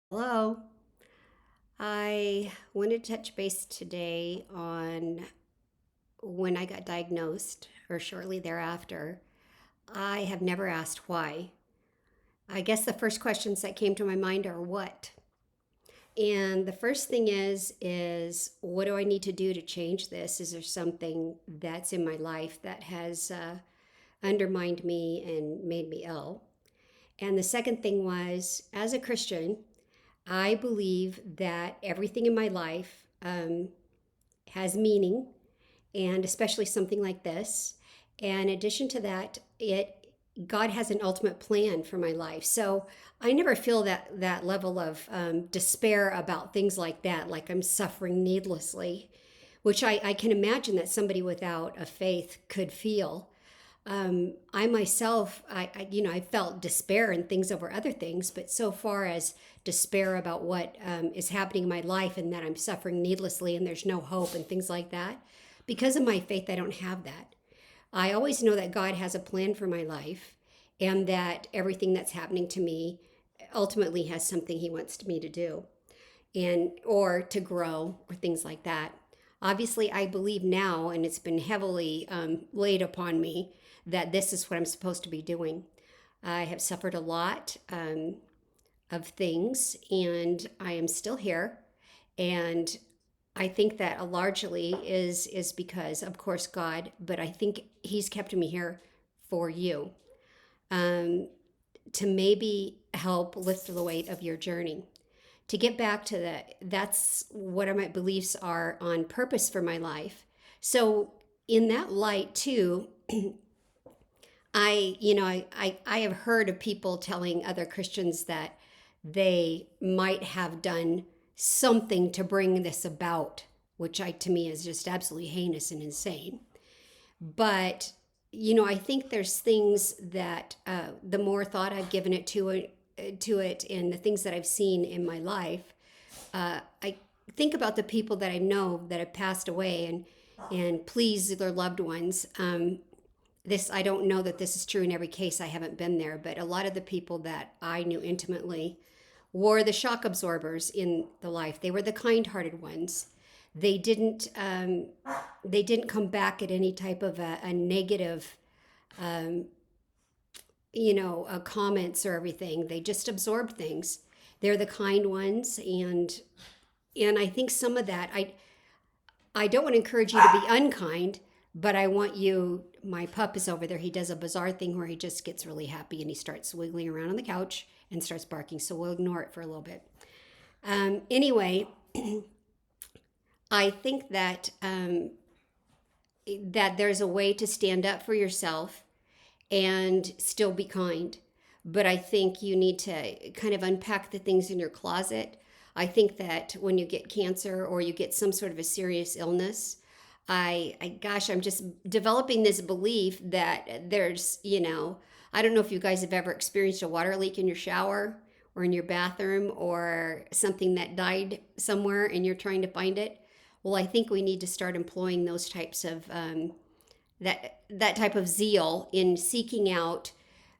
Hello. I wanted to touch base today on when I got diagnosed or shortly thereafter. I have never asked why. I guess the first questions that came to my mind are what? And the first thing is what do I need to do to change this? Is there something that's in my life that has undermined me and made me ill? And the second thing was, as a Christian, I believe that everything in my life has meaning, and especially something like this. And in addition to that, it God has an ultimate plan for my life. So I never feel that level of despair about things like that, like I'm suffering needlessly, which I can imagine that somebody without a faith could feel. I myself, I felt despair and things over other things, but so far as despair about what is happening in my life and that I'm suffering needlessly and there's no hope and things like that, because of my faith, I don't have that. I always know that God has a plan for my life and that everything that's happening to me ultimately has something He wants me to do and or to grow or things like that. Obviously, I believe now, and it's been heavily laid upon me that this is what I'm supposed to be doing. I have suffered a lot of things, and I am still here. And I think that largely is because, of course, God, but I think He's kept me here for you, um, to maybe help lift the weight of your journey. To get back to that's what my beliefs are on purpose for my life. So in that light too, I have heard of people telling other Christians that they might have done something to bring this about, which to me is just absolutely heinous and insane. But I think there's things that the more thought I've given to it, and the things that I've seen in my life, I think about the people that I know that have passed away and please their loved ones. This I don't know that this is true in every case. I haven't been there, but a lot of the people that I knew intimately wore the shock absorbers in the life. They were the kind-hearted ones. They didn't um, they didn't come back at any type of a negative comments or everything. They just absorbed things. They're the kind ones, and I think some of that I don't want to encourage you to be unkind, but I want you. My pup is over there. He does a bizarre thing where he just gets really happy and he starts wiggling around on the couch and starts barking. So we'll ignore it for a little bit. Anyway, I think that there's a way to stand up for yourself and still be kind. But I think you need to kind of unpack the things in your closet. I think that when you get cancer or you get some sort of a serious illness, gosh, I'm just developing this belief that I don't know if you guys have ever experienced a water leak in your shower or in your bathroom or something that died somewhere and you're trying to find it. Well, I think we need to start employing those types of that type of zeal in seeking out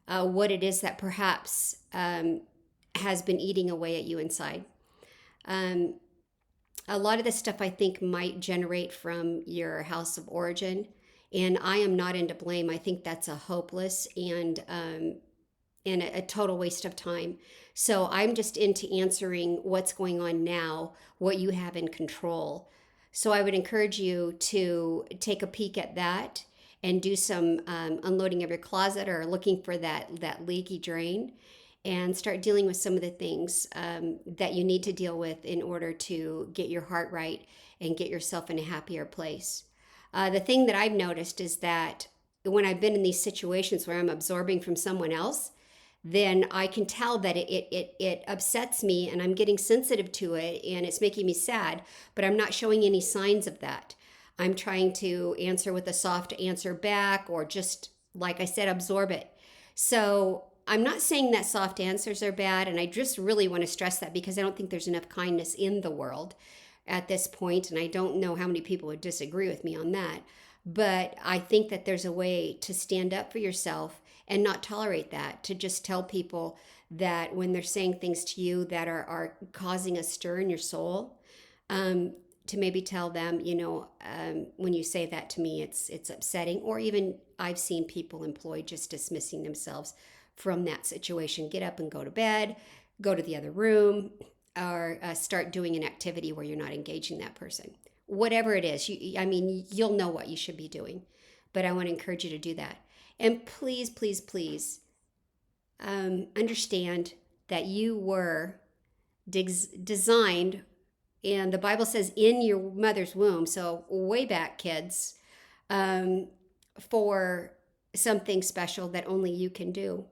what it is that perhaps has been eating away at you inside. Um, a lot of this stuff I think might generate from your house of origin, and I am not into blame. I think that's a hopeless and a total waste of time. So I'm just into answering what's going on now, what you have in control. So I would encourage you to take a peek at that and do some unloading of your closet or looking for that leaky drain and start dealing with some of the things that you need to deal with in order to get your heart right and get yourself in a happier place. The thing that I've noticed is that when I've been in these situations where I'm absorbing from someone else, then I can tell that it upsets me and I'm getting sensitive to it and it's making me sad, but I'm not showing any signs of that. I'm trying to answer with a soft answer back or just, like I said, absorb it. So I'm not saying that soft answers are bad, and I just really want to stress that because I don't think there's enough kindness in the world at this point, and I don't know how many people would disagree with me on that. But I think that there's a way to stand up for yourself and not tolerate that, to just tell people that when they're saying things to you that are causing a stir in your soul, to maybe tell them, when you say that to me, it's upsetting. Or even I've seen people employed just dismissing themselves from that situation. Get up and go to bed, go to the other room, or start doing an activity where you're not engaging that person. Whatever it is, you'll know what you should be doing. But I want to encourage you to do that. And please, please, please understand that you were designed, and the Bible says in your mother's womb, so way back, kids, um, for something special that only you can do.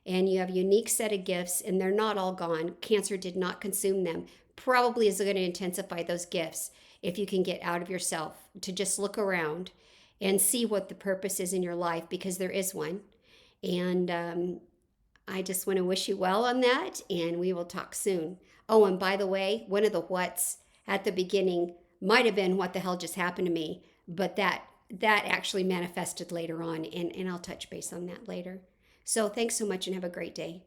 And you have a unique set of gifts, and they're not all gone. Cancer did not consume them. Probably is going to intensify those gifts if you can get out of yourself to just look around and see what the purpose is in your life, because there is one. And I just want to wish you well on that, and we will talk soon. Oh, and by the way, one of the whats at the beginning might have been what the hell just happened to me, but that actually manifested later on, and I'll touch base on that later. So thanks so much and have a great day.